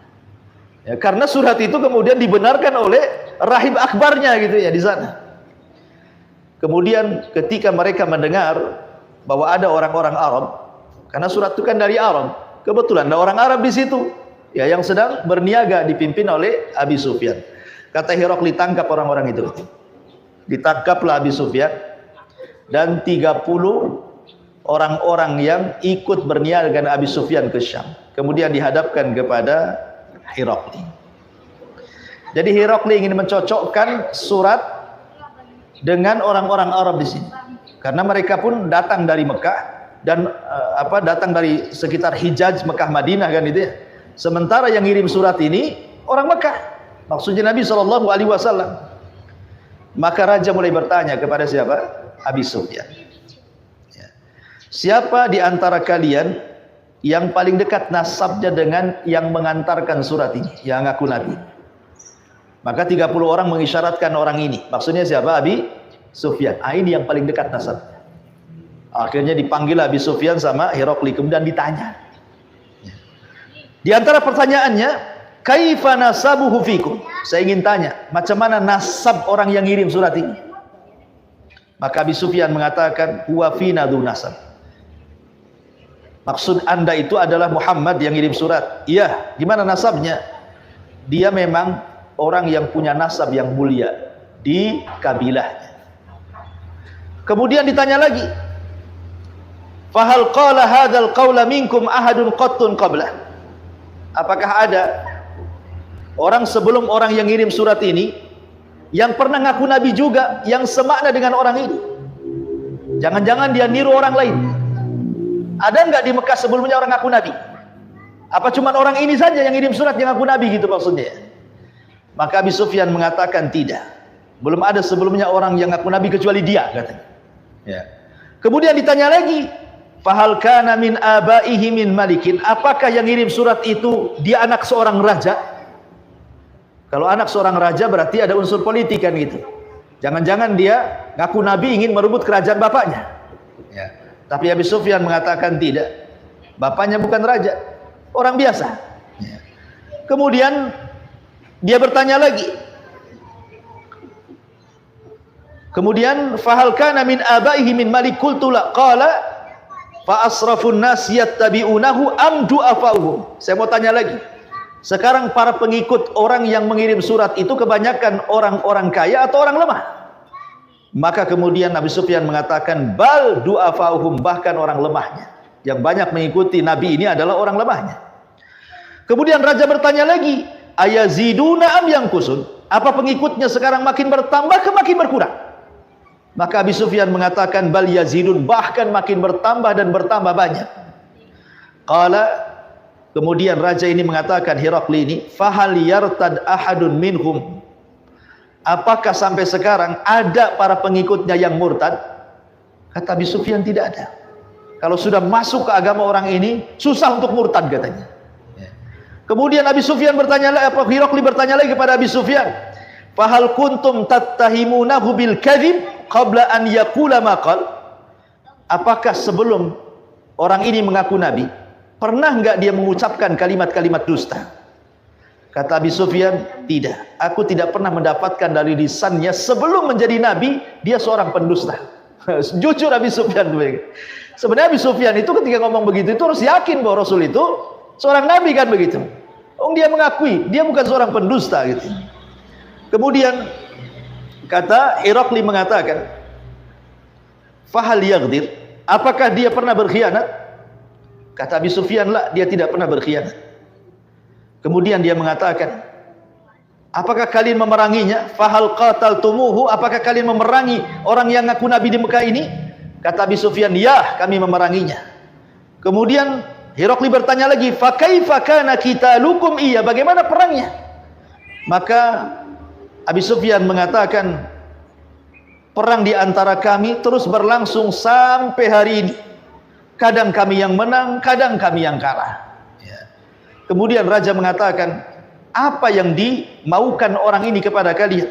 Ya, karena surat itu kemudian dibenarkan oleh rahib akbarnya gitu ya di sana. Kemudian ketika mereka mendengar bahwa ada orang-orang Arab, karena surat itu kan dari Arab, kebetulan ada orang Arab di situ, ya yang sedang berniaga dipimpin oleh Abi Sufyan. Kata Herakli, tangkap orang-orang itu. Ditangkaplah Abi Sufyan dan 30 orang-orang yang ikut berniaga dengan Abi Sufyan ke Syam. Kemudian dihadapkan kepada Herakli. Jadi Herakli ingin mencocokkan surat dengan orang-orang Arab di sini. Karena mereka pun datang dari Mekah dan datang dari sekitar Hijaz, Mekah, Madinah kan itu ya. Sementara yang ngirim surat ini orang Mekah. Maksudnya Nabi SAW. Maka raja mulai bertanya kepada siapa? Abi Sufyan. Ya. Siapa di antara kalian yang paling dekat nasabnya dengan yang mengantarkan surat ini, yang ngaku Nabi? Maka 30 orang mengisyaratkan orang ini. Maksudnya siapa? Abi Sufyan. Ini yang paling dekat nasabnya. Akhirnya dipanggil Abi Sufyan sama Herakli, kemudian ditanya. Di antara pertanyaannya, kaifa nasabuhu fikum? Saya ingin tanya, macam mana nasab orang yang ngirim surat ini? Maka Abi Sufyan mengatakan, huwa fina dzu nasab. Maksud Anda itu adalah Muhammad yang ngirim surat. Iya, gimana nasabnya? Dia memang orang yang punya nasab yang mulia di kabilahnya. Kemudian ditanya lagi, fahal qala hadzal qaula minkum ahadun qattun qablah? Apakah ada orang sebelum orang yang ngirim surat ini yang pernah ngaku Nabi juga, yang semakna dengan orang ini? Jangan-jangan dia niru orang lain. Ada enggak di Mekah sebelumnya orang ngaku Nabi? Apa cuma orang ini saja yang ngirim surat yang ngaku Nabi gitu maksudnya? Maka Abi Sufyan mengatakan tidak. Belum ada sebelumnya orang yang ngaku Nabi kecuali dia, katanya. Ya. Kemudian ditanya lagi, fahal kana min abaihi min malikin? Apakah yang ngirim surat itu dia anak seorang raja? Kalau anak seorang raja berarti ada unsur politik kan gitu. Jangan-jangan dia ngaku Nabi ingin merebut kerajaan bapaknya. Ya. Tapi Abi Sufyan mengatakan tidak. Bapaknya bukan raja, orang biasa. Ya. Kemudian dia bertanya lagi. Kemudian fahal kana min abaihi min malik qultu la qala fa asrafun nas yattabi'unahu am du'afa'uhum. Saya mau tanya lagi. Sekarang para pengikut orang yang mengirim surat itu kebanyakan orang-orang kaya atau orang lemah? Maka kemudian Nabi Sufyan mengatakan bal du'afa'uhum, bahkan orang lemahnya. Yang banyak mengikuti Nabi ini adalah orang lemahnya. Kemudian raja bertanya lagi, ayaziduna am yanqusun? Apa pengikutnya sekarang makin bertambah ke makin berkurang? Maka Abi Sufyan mengatakan bal yazidun, bahkan makin bertambah dan bertambah banyak. Qala, kemudian raja ini mengatakan, Herakli ini, fahal yartad ahadun minhum? Apakah sampai sekarang ada para pengikutnya yang murtad? Kata Abi Sufyan tidak ada. Kalau sudah masuk ke agama orang ini, susah untuk murtad katanya. Kemudian Abi Sufyan bertanya, Herakli bertanya lagi kepada Abi Sufyan, fahal kuntum tattahimunahu bil kadhib qabla an yaqula maqal? Apakah sebelum orang ini mengaku Nabi, pernah enggak dia mengucapkan kalimat-kalimat dusta? Kata Abi Sufyan, tidak. Aku tidak pernah mendapatkan dari lisannya sebelum menjadi Nabi, dia seorang pendusta. Jujur Abi Sufyan. Sebenarnya Abi Sufyan itu ketika ngomong begitu itu harus yakin bahwa Rasul itu seorang Nabi kan begitu. Dia mengakui, dia bukan seorang pendusta gitu. Kemudian kata Herakli mengatakan, fahal yaghdir? Apakah dia pernah berkhianat? Kata Abi Sufyan, lah, dia tidak pernah berkhianat. Kemudian dia mengatakan, apakah kalian memeranginya? Fahal qataltumuhu? Apakah kalian memerangi orang yang ngaku Nabi di Mekah ini? Kata Abi Sufyan, ya, kami memeranginya. Kemudian Herakli bertanya lagi, fa kaifa kana qitalukum? Iya, bagaimana perangnya? Maka Abi Sufyan mengatakan, perang di antara kami terus berlangsung sampai hari ini. Kadang kami yang menang, kadang kami yang kalah. Ya. Kemudian raja mengatakan, apa yang dimaukan orang ini kepada kalian?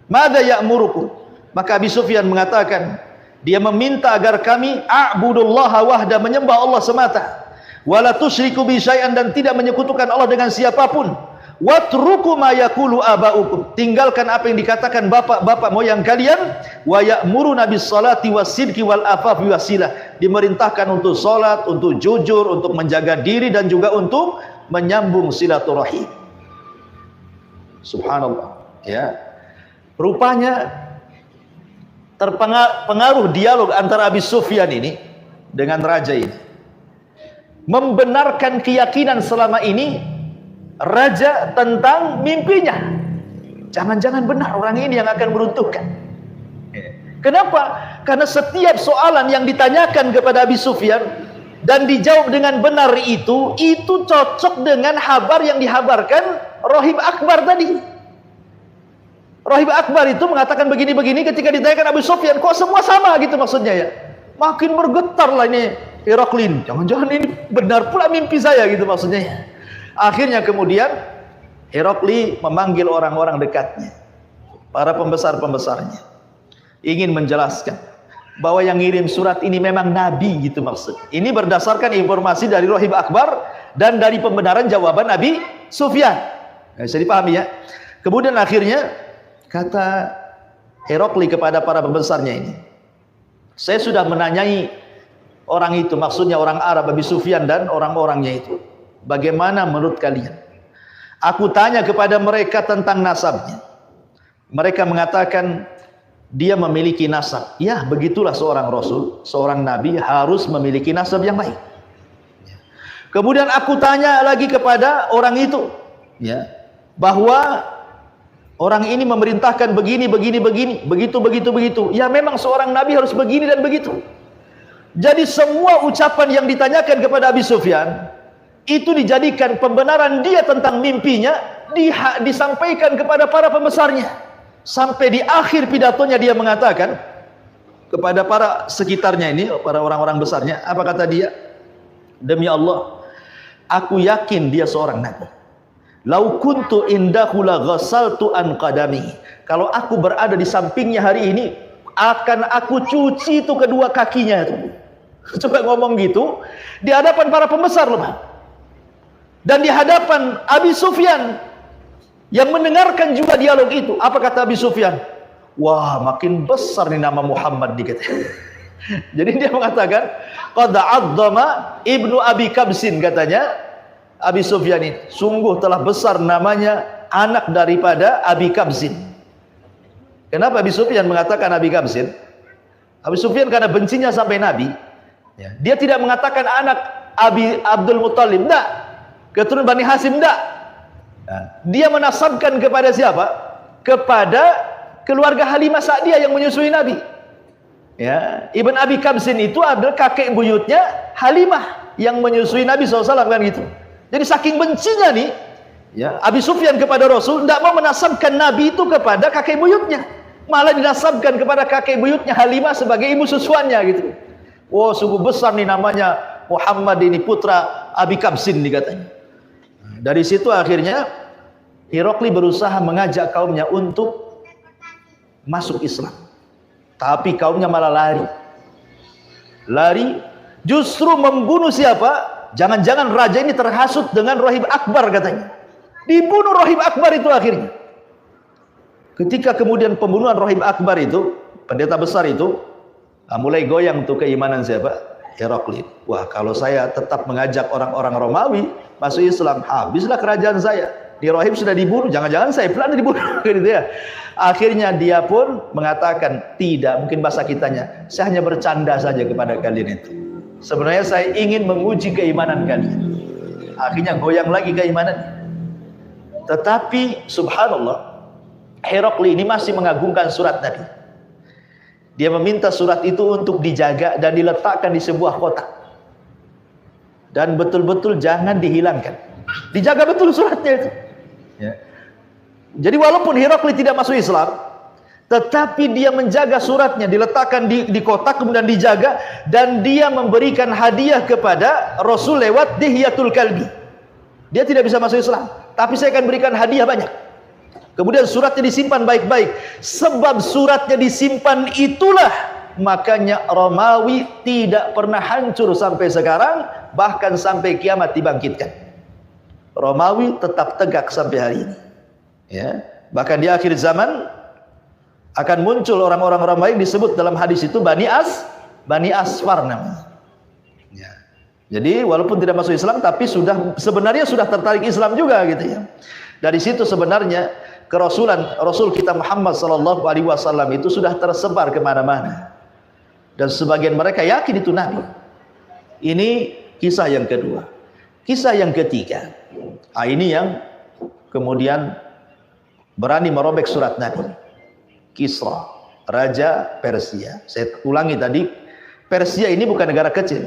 Madza ya'murukum? Maka Abi Sufyan mengatakan, dia meminta agar kami a'budullaha wahda, menyembah Allah semata, wala tusyriku bi syai'an, dan tidak menyekutukan Allah dengan siapapun, watruku ma yaqulu aba'ukum, tinggalkan apa yang dikatakan bapak-bapak moyang kalian, wa ya'muruna bis salati wasidqi wal afafi wasilah, dimerintahkan untuk salat, untuk jujur, untuk menjaga diri, dan juga untuk menyambung silaturahim. Subhanallah, ya. Rupanya terpengaruh dialog antara Abi Sufyan ini dengan raja ini, membenarkan keyakinan selama ini raja tentang mimpinya. Jangan-jangan benar orang ini yang akan meruntuhkan. Kenapa? Karena setiap soalan yang ditanyakan kepada Abi Sufyan dan dijawab dengan benar itu cocok dengan kabar yang dihabarkan Rahib Akbar tadi. Rahib Akbar itu mengatakan begini-begini, ketika ditanyakan Abu Sufyan, kok semua sama gitu maksudnya ya. Makin bergetar lah ini Heraklius. Jangan-jangan ini benar pula mimpi saya gitu maksudnya ya. Akhirnya kemudian Heraklius memanggil orang-orang dekatnya, para pembesar-pembesarnya, ingin menjelaskan bahwa yang ngirim surat ini memang nabi gitu maksud. Ini berdasarkan informasi dari Rahib Akbar dan dari pembenaran jawaban Abi Sufyan. Bisa dipahami ya. Kemudian akhirnya kata Heraklius kepada para pembesarnya ini, saya sudah menanyai orang itu, maksudnya orang Arab, Abi Sufyan dan orang-orangnya itu, bagaimana menurut kalian? Aku tanya kepada mereka tentang nasabnya. Mereka mengatakan dia memiliki nasab. Ya, begitulah seorang rasul, seorang nabi harus memiliki nasab yang baik. Kemudian aku tanya lagi kepada orang itu, ya, bahwa orang ini memerintahkan begini, begitu. Ya, memang seorang nabi harus begini dan begitu. Jadi semua ucapan yang ditanyakan kepada Abi Sufyan itu dijadikan pembenaran dia tentang mimpinya, disampaikan kepada para pembesarnya. Sampai di akhir pidatonya dia mengatakan kepada para sekitarnya ini, para orang-orang besarnya, apa kata dia? Demi Allah, aku yakin dia seorang nabi. Lau kuntu indahu la ghasaltu an qadami. Kalau aku berada di sampingnya hari ini, akan aku cuci itu kedua kakinya itu. Coba ngomong gitu di hadapan para pembesar loh, Pak. Dan di hadapan Abi Sufyan yang mendengarkan juga dialog itu. Apa kata Abi Sufyan? Wah, makin besar nih nama Muhammad dikit. Jadi dia mengatakan, qad 'azzama ibnu Abi Kabsin, katanya Abi Sufyan ini, sungguh telah besar namanya anak daripada Abi Kabsin. Kenapa Abi Sufyan mengatakan Abi Kabsin? Abi Sufyan karena bencinya sampai Nabi, ya, dia tidak mengatakan anak Abi Abdul Muttalib, enggak, keturunan Bani Hasim, enggak. Nah, dia menasabkan kepada siapa? Kepada keluarga Halimah Sa'diyah yang menyusui Nabi. Ya, Ibn Abi Kabsin itu adalah kakek buyutnya Halimah yang menyusui Nabi SAW, kan gitu. Jadi saking bencinya nih, ya, Abi Sufyan kepada Rasul, tidak mau menasabkan Nabi itu kepada kakek buyutnya, malah dinasabkan kepada kakek buyutnya Halimah sebagai ibu susuannya gitu. Wow, sungguh besar nih namanya Muhammad ini, putra Abi Kabsin nih katanya. Dari situ akhirnya Heraklius berusaha mengajak kaumnya untuk masuk Islam, tapi kaumnya malah lari, justru membunuh siapa? Jangan-jangan raja ini terhasut dengan Rahib Akbar katanya. Dibunuh Rahib Akbar itu akhirnya. Ketika kemudian pembunuhan Rahib Akbar itu, pendeta besar itu, mulai goyang tuh keimanan siapa? Heraklius. Wah, kalau saya tetap mengajak orang-orang Romawi masuk Islam, habislah kerajaan saya. Di Rahib sudah dibunuh, jangan-jangan saya pula dibunuh gitu ya. Akhirnya dia pun mengatakan, tidak, mungkin bahasa kitanya, saya hanya bercanda saja kepada kalian itu. Sebenarnya saya ingin menguji keimanan kalian. Akhirnya goyang lagi keimanan. Tetapi subhanallah, Heraklius ini masih mengagungkan surat tadi. Dia meminta surat itu untuk dijaga dan diletakkan di sebuah kotak. Dan betul-betul jangan dihilangkan. Dijaga betul suratnya itu. Ya. Jadi walaupun Heraklius tidak masuk Islam, tetapi dia menjaga suratnya, diletakkan di kotak, kemudian dijaga, dan dia memberikan hadiah kepada Rasul lewat Dihyatul Kalbi. Dia tidak bisa masuk Islam, tapi saya akan berikan hadiah banyak. Kemudian suratnya disimpan baik-baik. Sebab suratnya disimpan itulah makanya Romawi tidak pernah hancur sampai sekarang, bahkan sampai kiamat dibangkitkan. Romawi tetap tegak sampai hari ini. Ya, bahkan di akhir zaman akan muncul orang-orang Romawi disebut dalam hadis itu Bani Asfar namanya. Ya. Jadi walaupun tidak masuk Islam, tapi sebenarnya sudah tertarik Islam juga gitu ya. Dari situ sebenarnya Rasul kita Muhammad sallallahu alaihi wasallam itu sudah tersebar kemana-mana. Dan sebagian mereka yakin itu Nabi. Ini kisah yang kedua. Kisah yang ketiga. Ini yang kemudian berani merobek surat Nabi. Kisra, Raja Persia. Saya ulangi tadi, Persia ini bukan negara kecil.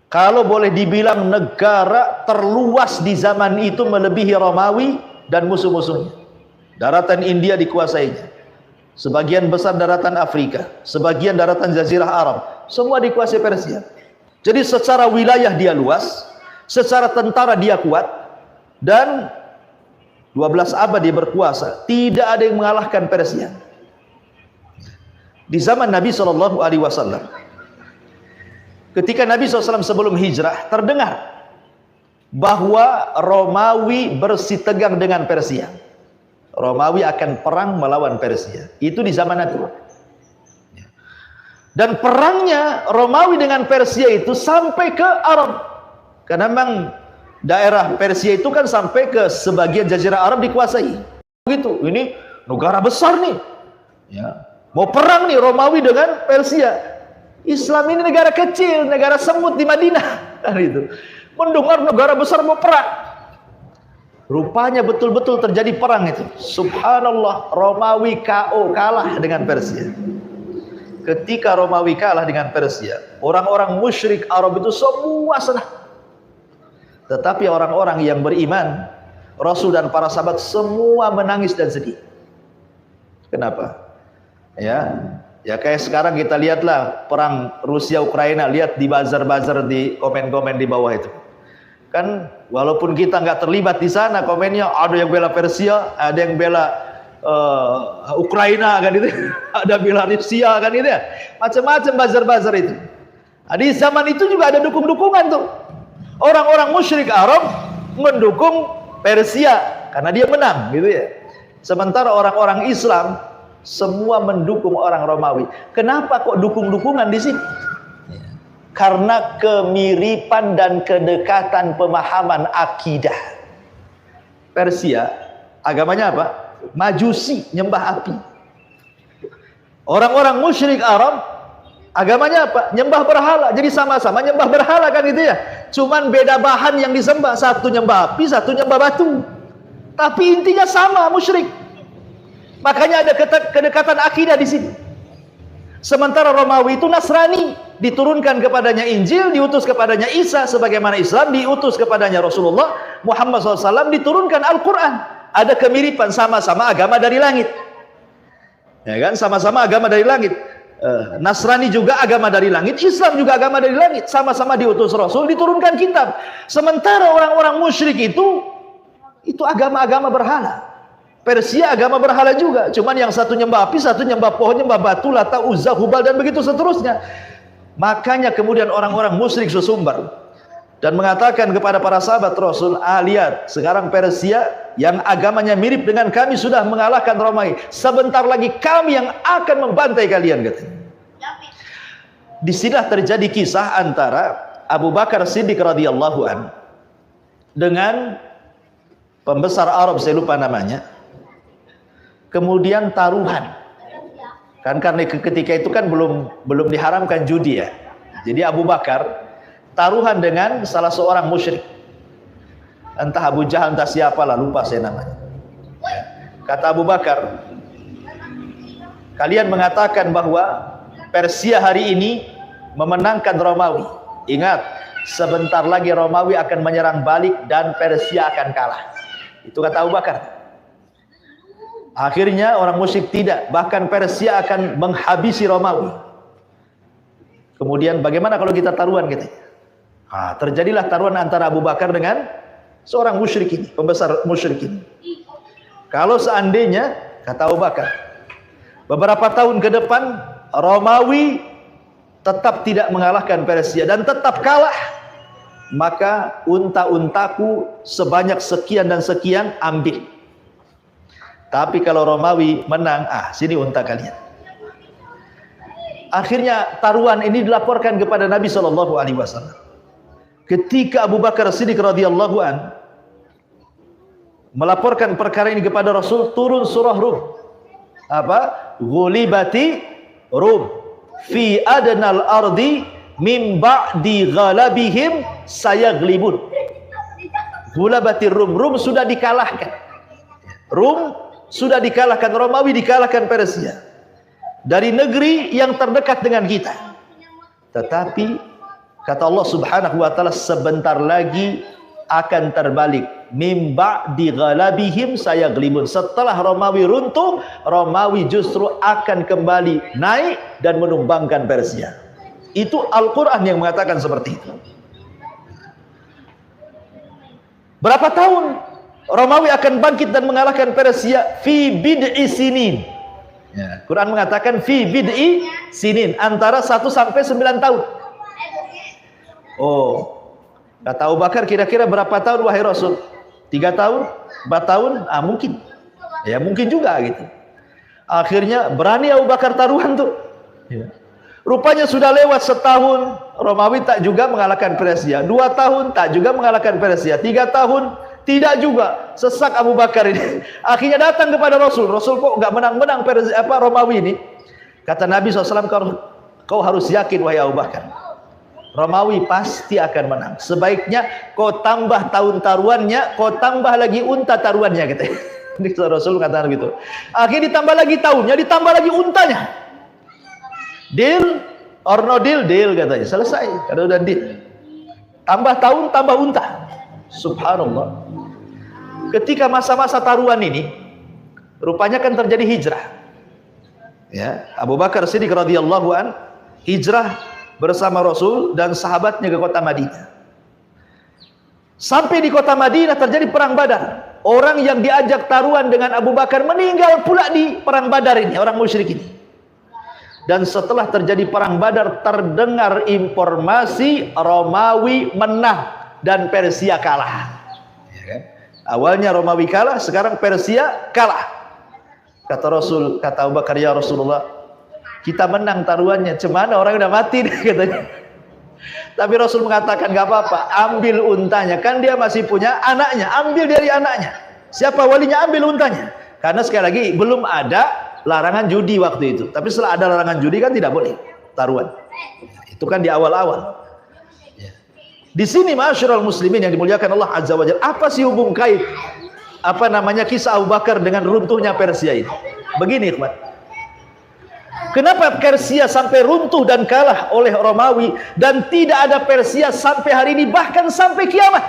Kalau boleh dibilang negara terluas di zaman itu melebihi Romawi dan musuh-musuhnya. Daratan India dikuasainya. Sebagian besar daratan Afrika, sebagian daratan Jazirah Arab, semua dikuasai Persia. Jadi secara wilayah dia luas, secara tentara dia kuat, dan 12 abad dia berkuasa. Tidak ada yang mengalahkan Persia. Di zaman Nabi SAW, ketika Nabi SAW sebelum hijrah, terdengar bahwa Romawi bersitegang dengan Persia. Romawi akan perang melawan Persia. Itu di zaman Nabi. Dan perangnya Romawi dengan Persia itu sampai ke Arab. Karena memang daerah Persia itu kan sampai ke sebagian Jazirah Arab dikuasai. Begitu. Ini negara besar nih. Ya. Mau perang nih Romawi dengan Persia. Islam ini negara kecil, negara semut di Madinah. Kan itu. Mendengar negara besar mau perang. Rupanya betul-betul terjadi perang itu. Subhanallah, Romawi KO, kalah dengan Persia. Ketika Romawi kalah dengan Persia, orang-orang musyrik Arab itu semua senang. Tetapi orang-orang yang beriman, Rasul dan para sahabat semua menangis dan sedih. Kenapa? Ya kayak sekarang kita lihatlah perang Rusia Ukraina, lihat di bazar-bazar, di komen-komen di bawah itu. Kan walaupun kita nggak terlibat di sana, komennya ada yang bela Persia, ada yang bela Ukraina kan itu, ada bela Rusia kan itu ya, macam-macam bazar-bazar itu. Di zaman itu juga ada dukung-dukungan tuh. Orang-orang musyrik Arab mendukung Persia karena dia menang gitu ya. Sementara orang-orang Islam semua mendukung orang Romawi. Kenapa kok dukung-dukungan di sini? Karena kemiripan dan kedekatan pemahaman akidah. Persia agamanya apa? Majusi, nyembah api. Orang-orang musyrik Arab agamanya apa? Nyembah berhala. Jadi sama-sama nyembah berhala kan gitu ya. Cuman beda bahan yang disembah, satu nyembah api, satu nyembah batu. Tapi intinya sama, musyrik. Makanya ada kedekatan akidah di sini. Sementara Romawi itu Nasrani, diturunkan kepadanya Injil, diutus kepadanya Isa, sebagaimana Islam diutus kepadanya Rasulullah Muhammad SAW, diturunkan Al-Quran. Ada kemiripan, sama-sama agama dari langit. Ya kan, sama-sama agama dari langit. Nasrani juga agama dari langit, Islam juga agama dari langit. Sama-sama diutus Rasul, diturunkan kitab. Sementara orang-orang musyrik itu agama-agama berhala. Persia agama berhala juga, cuman yang satu nyembah api, satu nyembah pohon, nyembah batu, Lata, Uzza, Hubal, dan begitu seterusnya. Makanya kemudian orang-orang musyrik sesumbar dan mengatakan kepada para sahabat Rasul, lihat, sekarang Persia yang agamanya mirip dengan kami sudah mengalahkan Romawi. Sebentar lagi kami yang akan membantai kalian, katanya. Disinilah terjadi kisah antara Abu Bakar Siddiq radhiyallahu an dengan pembesar Arab, saya lupa namanya. Kemudian taruhan, kan karena ketika itu kan belum diharamkan judi ya. Jadi Abu Bakar taruhan dengan salah seorang musyrik, entah Abu Jahal entah siapa lah, lupa saya namanya. Kata Abu Bakar, kalian mengatakan bahwa Persia hari ini memenangkan Romawi. Ingat, sebentar lagi Romawi akan menyerang balik dan Persia akan kalah. Itu kata Abu Bakar. Akhirnya orang musyrik tidak, bahkan Persia akan menghabisi Romawi. Kemudian bagaimana kalau kita taruhan gitu? Terjadilah taruhan antara Abu Bakar dengan seorang musyrik ini, pembesar musyrik ini. Kalau seandainya, kata Abu Bakar, beberapa tahun ke depan Romawi tetap tidak mengalahkan Persia dan tetap kalah, maka unta-untaku sebanyak sekian dan sekian ambil. Tapi kalau Romawi menang, sini unta kalian. Akhirnya taruhan ini dilaporkan kepada Nabi SAW. Ketika Abu Bakar Siddiq radhiyallahu an melaporkan perkara ini kepada Rasul, turun surah Rum. Apa? Ghulibati Rum fi adnal ardi min ba'di ghalabihim sayaglibun. Ghulibati Rum. Rum sudah dikalahkan. Rum sudah dikalahkan, Romawi dikalahkan Persia dari negeri yang terdekat dengan kita. Tetapi kata Allah Subhanahu wa taala, sebentar lagi akan terbalik. Mim ba'di ghalabihim sayaglibun. Setelah Romawi runtuh, Romawi justru akan kembali naik dan menumbangkan Persia. Itu Al-Qur'an yang mengatakan seperti itu. Berapa tahun Romawi akan bangkit dan mengalahkan Persia? Fi bid'i sinin. Ya, Quran mengatakan fi bid'i sinin, antara 1 sampai 9 tahun. Oh, kata Abu Bakar, kira-kira berapa tahun wahai Rasul? 3 tahun? 4 tahun? Mungkin. Ya mungkin juga gitu. Akhirnya berani Abu Bakar taruhan tuh. Ya. Rupanya sudah lewat setahun, Romawi tak juga mengalahkan Persia. 2 tahun tak juga mengalahkan Persia. 3 tahun tidak juga. Sesak Abu Bakar ini. Akhirnya datang kepada Rasul. Rasul, kok nggak menang-menang Romawi ini? Kata Nabi SAW, kau harus yakin wahai Abu Bakar, Romawi pasti akan menang. Sebaiknya kau tambah tahun taruhannya, kau tambah lagi unta taruhannya, gitu. Ini Rasul katakan begitu. Akhirnya ditambah lagi tahunnya, ditambah lagi untanya. Deal or no deal? Deal katanya. Selesai. Kalau udah deal, tambah tahun, tambah unta. Subhanallah. Ketika masa-masa taruhan ini, rupanya kan terjadi hijrah. Ya, Abu Bakar Siddiq radhiyallahu an hijrah bersama Rasul dan sahabatnya ke kota Madinah. Sampai di kota Madinah terjadi perang Badar. Orang yang diajak taruhan dengan Abu Bakar meninggal pula di perang Badar ini, orang musyrik ini. Dan setelah terjadi perang Badar, terdengar informasi Romawi menang dan Persia kalah. Ya kan? Awalnya Romawi kalah, sekarang Persia kalah. Kata Rasul, kata Abu Bakar, ya Rasulullah, kita menang taruhannya, cemana orang udah mati deh, katanya. Tapi Rasul mengatakan, gak apa-apa, ambil untanya, kan dia masih punya anaknya, ambil dari anaknya. Siapa walinya, ambil untanya. Karena sekali lagi belum ada larangan judi waktu itu. Tapi setelah ada larangan judi kan tidak boleh taruhan. Itu kan di awal-awal. Di sini ma'asyiral muslimin yang dimuliakan Allah Azza wa Jalla, apa sih hubung kait kisah Abu Bakar dengan runtuhnya Persia ini? Begini, ikhwan. Kenapa Persia sampai runtuh dan kalah oleh Romawi dan tidak ada Persia sampai hari ini, bahkan sampai kiamat?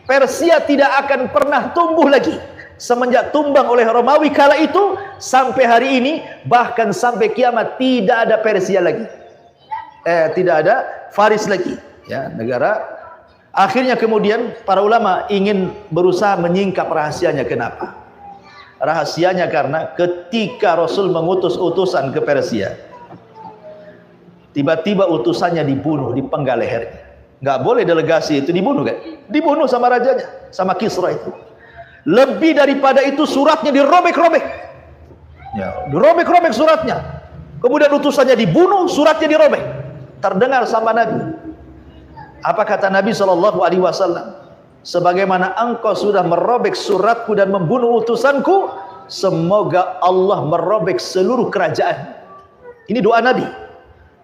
Persia tidak akan pernah tumbuh lagi semenjak tumbang oleh Romawi kala itu sampai hari ini, bahkan sampai kiamat tidak ada Persia lagi. Tidak ada Faris lagi. Ya, negara. Akhirnya kemudian para ulama ingin berusaha menyingkap rahasianya. Kenapa? Rahasianya karena ketika Rasul mengutus utusan ke Persia, tiba-tiba utusannya dibunuh, dipenggal lehernya. Nggak boleh delegasi itu dibunuh, kan? Dibunuh sama rajanya, sama Kisra itu. Lebih daripada itu, suratnya dirobek-robek. Ya, dirobek-robek suratnya. Kemudian utusannya dibunuh, suratnya dirobek. Terdengar sama Nabi. Apa kata Nabi SAW? Sebagaimana engkau sudah merobek suratku dan membunuh utusanku, semoga Allah merobek seluruh kerajaan. Ini doa Nabi.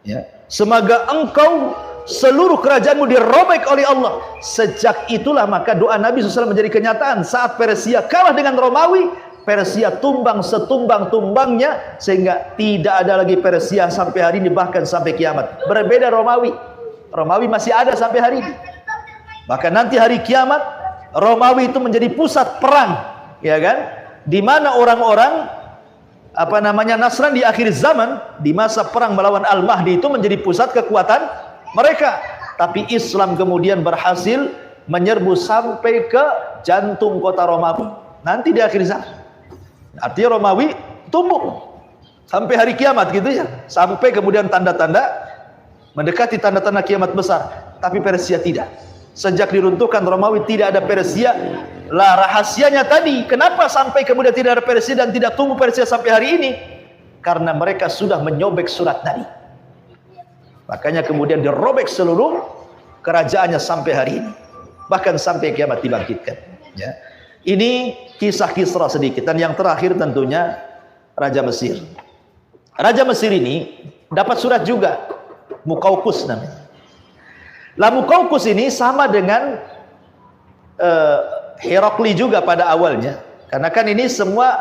Ya. Semoga engkau seluruh kerajaanmu dirobek oleh Allah. Sejak itulah maka doa Nabi SAW menjadi kenyataan. Saat Persia kalah dengan Romawi, Persia tumbang setumbang-tumbangnya, sehingga tidak ada lagi Persia sampai hari ini, bahkan sampai kiamat. Berbeda Romawi. Romawi masih ada sampai hari ini. Bahkan nanti hari kiamat, Romawi itu menjadi pusat perang, ya kan? Di mana orang-orang Nasrani di akhir zaman, di masa perang melawan Al-Mahdi itu menjadi pusat kekuatan mereka. Tapi Islam kemudian berhasil menyerbu sampai ke jantung kota Romawi. Nanti di akhir zaman. Artinya Romawi tumbuh sampai hari kiamat gitu ya. Sampai kemudian tanda-tanda mendekati tanda-tanda kiamat besar. Tapi Persia tidak. Sejak diruntuhkan Romawi tidak ada Persia. Lah rahasianya tadi, kenapa sampai kemudian tidak ada Persia dan tidak tumbuh Persia sampai hari ini? Karena mereka sudah menyobek surat Nabi. Makanya kemudian dirobek seluruh kerajaannya sampai hari ini. Bahkan sampai kiamat dibangkitkan. Ya. Ini kisah Kisra sedikit. Dan yang terakhir tentunya Raja Mesir. Raja Mesir ini dapat surat juga. Muqawqus namanya. Lah Muqawqus ini sama dengan Herakli juga pada awalnya. Karena kan ini semua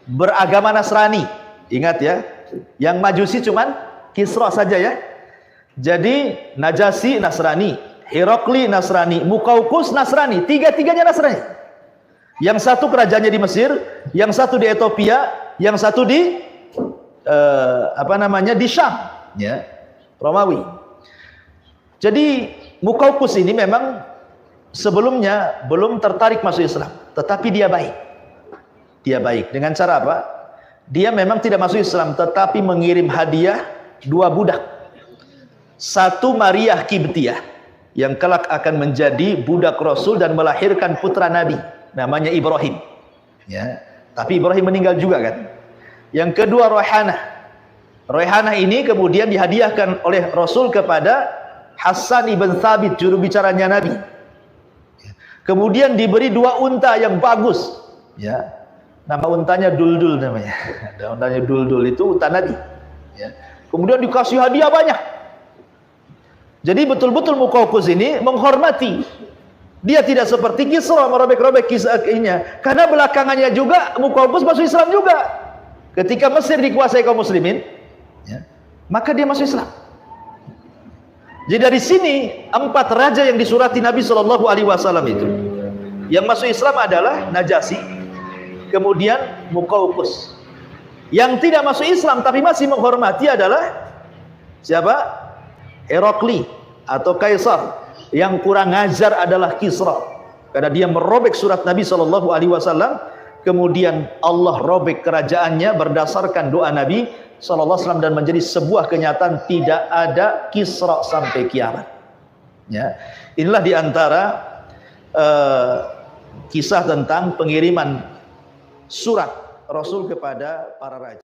beragama Nasrani. Ingat ya. Yang Majusi cuman Kisra saja ya. Jadi Najasyi Nasrani, Herakli Nasrani, Muqawqus Nasrani, tiga-tiganya Nasrani. Yang satu kerajaannya di Mesir, yang satu di Ethiopia, yang satu di di Syam, ya, Romawi. Jadi Muqawqus ini memang sebelumnya belum tertarik masuk Islam, tetapi dia baik. Dia baik dengan cara apa? Dia memang tidak masuk Islam, tetapi mengirim hadiah 2 budak. Satu Maria Kibtiyah yang kelak akan menjadi budak Rasul dan melahirkan putra Nabi namanya Ibrahim. Ya, tapi Ibrahim meninggal juga kan. Yang kedua Raihanah. Raihanah ini kemudian dihadiahkan oleh Rasul kepada Hasan ibn Thabit, juru bicaranya Nabi. Kemudian diberi 2 unta yang bagus. Ya, nama untanya Duldul namanya. Ada untanya Duldul itu unta Nabi. Ya. Kemudian dikasih hadiah banyak. Jadi betul-betul Muqawqus ini menghormati. Dia tidak seperti Kisra merobek-robek kisahnya. Karena belakangannya juga Muqawqus masuk Islam juga. Ketika Mesir dikuasai kaum muslimin, ya, maka dia masuk Islam. Jadi dari sini 4 raja yang disurati Nabi SAW itu, yang masuk Islam adalah Najasyi, kemudian Muqawqus. Yang tidak masuk Islam tapi masih menghormati adalah siapa? Herakli atau Kaisar. Yang kurang ajar adalah Kisra, karena dia merobek surat Nabi SAW. Kemudian Allah robek kerajaannya berdasarkan doa Nabi SAW dan menjadi sebuah kenyataan tidak ada Kisra sampai kiamat. Ya, inilah diantara kisah tentang pengiriman surat Rasul kepada para raja.